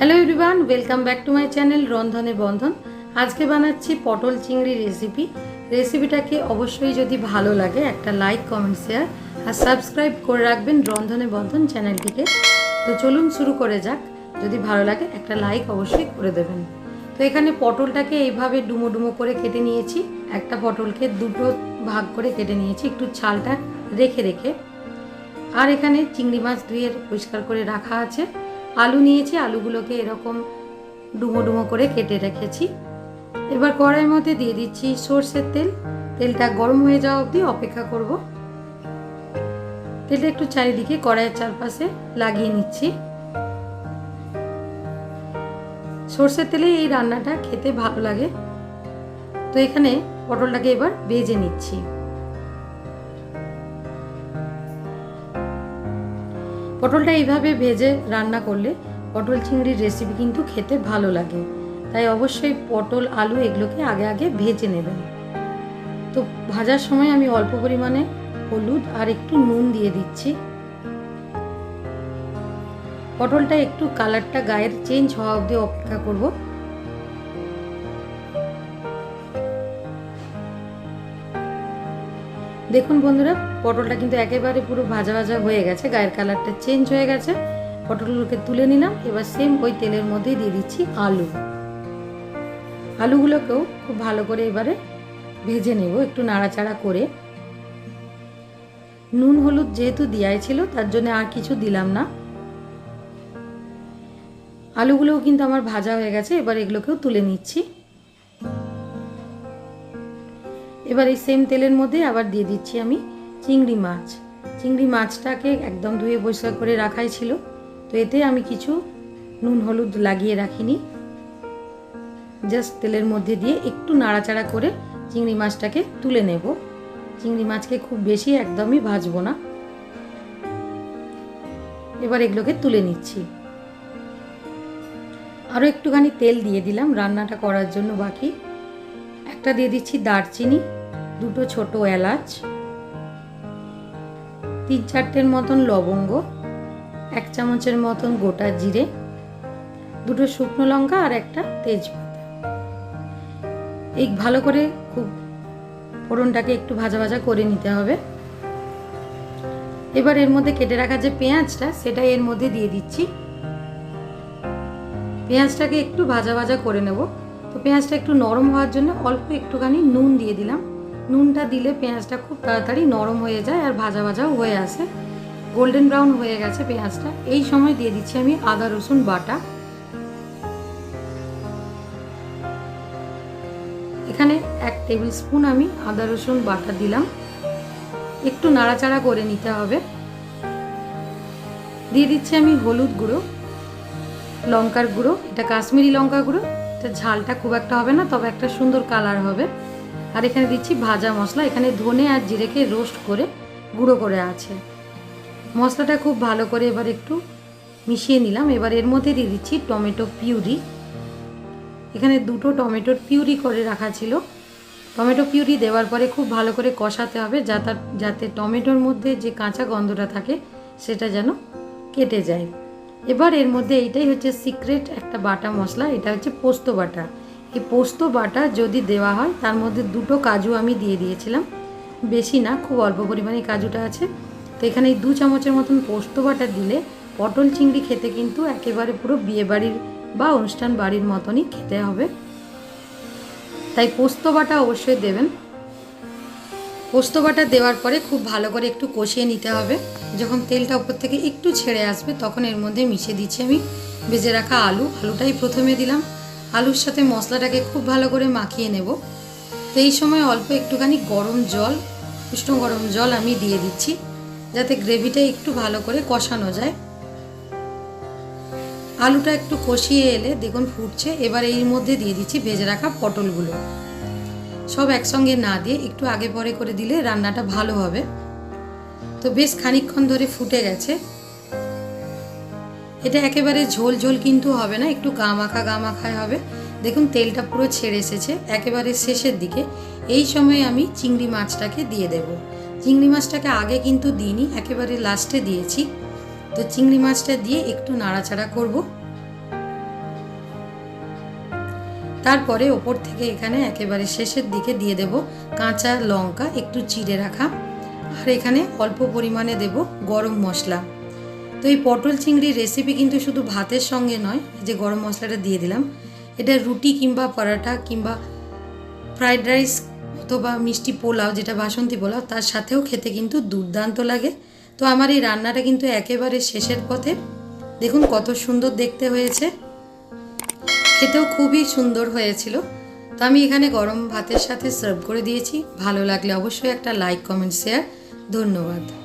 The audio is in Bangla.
Hello everyone, welcome back to my channel Randhane Bandhan. आज के बनाচ্ছি পটল চিংড়ি রেসিপি। রেসিপিটাকে অবশ্যই যদি ভালো লাগে একটা লাইক কমেন্ট শেয়ার আর সাবস্ক্রাইব করে রাখবেন রন্ধনে বন্ধন চ্যানেলটিকে। তো চলুন শুরু করে যাক। যদি ভালো লাগে একটা লাইক অবশ্যই করে দেবেন। তো এখানে পটলটাকে এইভাবে ডুমো ডুমো করে কেটে নিয়েছি। একটা পটলকে দুটো ভাগ করে কেটে নিয়েছি একটু ছালটা রেখে রেখে। আর এখানে চিংড়ি মাছ ধুয়ে পরিষ্কার করে রাখা আছে। আলু নিয়েছি, আলুগুলোকে এরকম ডুমো ডুমো করে কেটে রেখেছি। এবার কড়াইয়ের মধ্যে দিয়ে দিচ্ছি সরষের তেল। তেলটা গরম হয়ে যাওয়া অবধি অপেক্ষা করব। তেলটা একটু চারিদিকে কড়াইয়ের চারপাশে লাগিয়ে নিচ্ছি। সরষের তেলে এই রান্নাটা খেতে ভালো লাগে। তো এখানে পটলটাকে এবার ভেজে নিচ্ছি। পটলটা এইভাবে ভেজে রান্না করলে পটল চিংড়ির রেসিপি কিন্তু খেতে ভালো লাগে। তাই অবশ্যই পটল আলু এগুলোকে আগে আগে ভেজে নেবেন। তো ভাজার সময় আমি অল্প পরিমাণে হলুদ আর একটু নুন দিয়ে দিচ্ছি। পটলটা একটু কালারটা গায়ের চেঞ্জ হওয়া অবধি অপেক্ষা করব। দেখুন বন্ধুরা, পটলটা কিন্তু একেবারে পুরো ভাজা ভাজা হয়ে গেছে, গায়ের কালারটা চেঞ্জ হয়ে গেছে। পটলগুলোকে তুলে নিলাম। এবার সেম ওই তেলের মধ্যেই দিয়ে দিচ্ছি আলু। আলুগুলোকেও খুব ভালো করে এবারে ভেজে নেব একটু নাড়াচাড়া করে। নুন হলুদ যেহেতু দেওয়াই ছিল তার জন্য আর কিছু দিলাম না। আলুগুলোও কিন্তু আমার ভাজা হয়ে গেছে। এবার এগুলোকেও তুলে নিচ্ছি। এবার এই সেম তেলের মধ্যে আবার দিয়ে দিচ্ছি আমি চিংড়ি মাছ। চিংড়ি মাছটাকে একদম ধুয়ে পরিষ্কার করে রাখাই ছিল। তো এতে আমি কিছু নুন হলুদ লাগিয়ে রাখিনি। জাস্ট তেলের মধ্যে দিয়ে একটু নাড়াচাড়া করে চিংড়ি মাছটাকে তুলে নেব। চিংড়ি মাছকে খুব বেশি একদমই ভাজবো না। এবার এগুলোকে তুলে নিচ্ছি। আরও একটুখানি তেল দিয়ে দিলাম রান্নাটা করার জন্য বাকি। একটা দিয়ে দিচ্ছি দারচিনি, দুটো ছোট এলাচ, 3-4টের মতন লবঙ্গ, 1 চামচের মতন গোটা জিরে, দুটো শুকনো লঙ্কা আর একটা তেজপাতা। এই ভালো করে খুব ফোড়নটাকে একটু ভাজা ভাজা করে নিতে হবে। এবার এর মধ্যে কেটে রাখা যে পেঁয়াজটা সেটা এর মধ্যে দিয়ে দিচ্ছি। পেঁয়াজটাকে একটু ভাজা ভাজা করে নেব। তো পেঁয়াজটা একটু নরম হওয়ার জন্য অল্প একটুখানি নুন দিয়ে দিলাম। নুনটা দিলে পেঁয়াজটা খুব তাড়াতাড়ি নরম হয়ে যায় আর ভাজা ভাজাও হয়ে আসে। গোল্ডেন ব্রাউন হয়ে গেছে পেঁয়াজটা। এই সময় দিয়ে দিচ্ছি আমি আদা রসুন বাটা। এখানে 1 টেবিল স্পুন আমি আদা রসুন বাটা দিলাম। একটু নাড়াচাড়া করে নিতে হবে। দিয়ে দিচ্ছি আমি হলুদ গুঁড়ো, লঙ্কার গুঁড়ো। এটা কাশ্মীরি লঙ্কা গুঁড়ো। এটা ঝালটা খুব একটা হবে না, তবে একটা সুন্দর কালার হবে। আর এখানে দিচ্ছি ভাজা মশলা। এখানে ধনে আর জিরেকে রোস্ট করে গুঁড়ো করে আছে। মশলাটা খুব ভালো করে এবার একটু মিশিয়ে নিলাম। এবার এর মধ্যে দিয়ে দিচ্ছি টমেটো পিউরি। এখানে 2টো টমেটোর পিউরি করে রাখা ছিল। টমেটো পিউরি দেওয়ার পরে খুব ভালো করে কষাতে হবে যাতে টমেটোর মধ্যে যে কাঁচা গন্ধটা থাকে সেটা যেন কেটে যায়। এবার এর মধ্যে এইটাই হচ্ছে সিক্রেট একটা বাটা মশলা। এটা হচ্ছে পোস্ত বাটা। এই পোস্ত বাটা যদি দেওয়া হয় তার মধ্যে 2টো কাজু আমি দিয়ে দিয়েছিলাম, বেশি না, খুব অল্প পরিমাণে কাজুটা আছে। তো এখানে এই 2 চামচের মতন পোস্ত বাটা দিলে পটল চিংড়ি খেতে কিন্তু একেবারে পুরো বিয়ে বাড়ির বা অনুষ্ঠান বাড়ির মতনই খেতে হবে। তাই পোস্ত বাটা অবশ্যই দেবেন। পোস্ত বাটা দেওয়ার পরে খুব ভালো করে একটু কষিয়ে নিতে হবে। যখন তেলটা উপর থেকে একটু ছেড়ে আসবে তখন এর মধ্যে মিশিয়ে দিচ্ছি আমি ভেজে রাখা আলু। আলুটাই প্রথমে দিলাম। আলুর সাথে মশলাটাকে খুব ভালো করে মাখিয়ে নেব। তো এই সময় অল্প একটুখানি গরম জল, উষ্ণ গরম জল আমি দিয়ে দিচ্ছি যাতে গ্রেভিটা একটু ভালো করে কষানো যায়। আলুটা একটু কষিয়ে এলে দেখুন ফুটছে। এবার এর মধ্যে দিয়ে দিচ্ছি ভেজে রাখা পটলগুলো। সব একসঙ্গে না দিয়ে একটু আগে পরে করে দিলে রান্নাটা ভালো হবে। তো বেশ খানিকক্ষণ ধরে ফুটে গেছে। এটা একেবারে ঝোল ঝোল কিন্তু হবে না, একটু গা মাখায় হবে। দেখুন তেলটা পুরো ছেড়ে এসেছে একেবারে শেষের দিকে। এই সময় আমি চিংড়ি মাছটাকে দিয়ে দেব। চিংড়ি মাছটাকে আগে কিন্তু দিইনি, একেবারে লাস্টে দিয়েছি। তো চিংড়ি মাছটা দিয়ে একটু নাড়াচাড়া করব। তারপরে ওপর থেকে এখানে একেবারে শেষের দিকে দিয়ে দেব কাঁচা লঙ্কা একটু চিড়ে রাখা, আর এখানে অল্প পরিমাণে দেব গরম মশলা। তো এই পটল চিংড়ির রেসিপি কিন্তু শুধু ভাতের সঙ্গে নয়, যে গরম মশলাটা দিয়ে দিলাম, এটা রুটি কিংবা পরাঠা কিংবা ফ্রাইড রাইস অথবা মিষ্টি পোলাও, যেটা বাসন্তী পোলাও, তার সাথেও খেতে কিন্তু দুর্দান্ত লাগে। তো আমার এই রান্নাটা কিন্তু একেবারে শেষের পথে। দেখুন কত সুন্দর দেখতে হয়েছে, খেতেও খুবই সুন্দর হয়েছিল। তো আমি এখানে গরম ভাতের সাথে সার্ভ করে দিয়েছি। ভালো লাগলে অবশ্যই একটা লাইক, কমেন্ট, শেয়ার। ধন্যবাদ।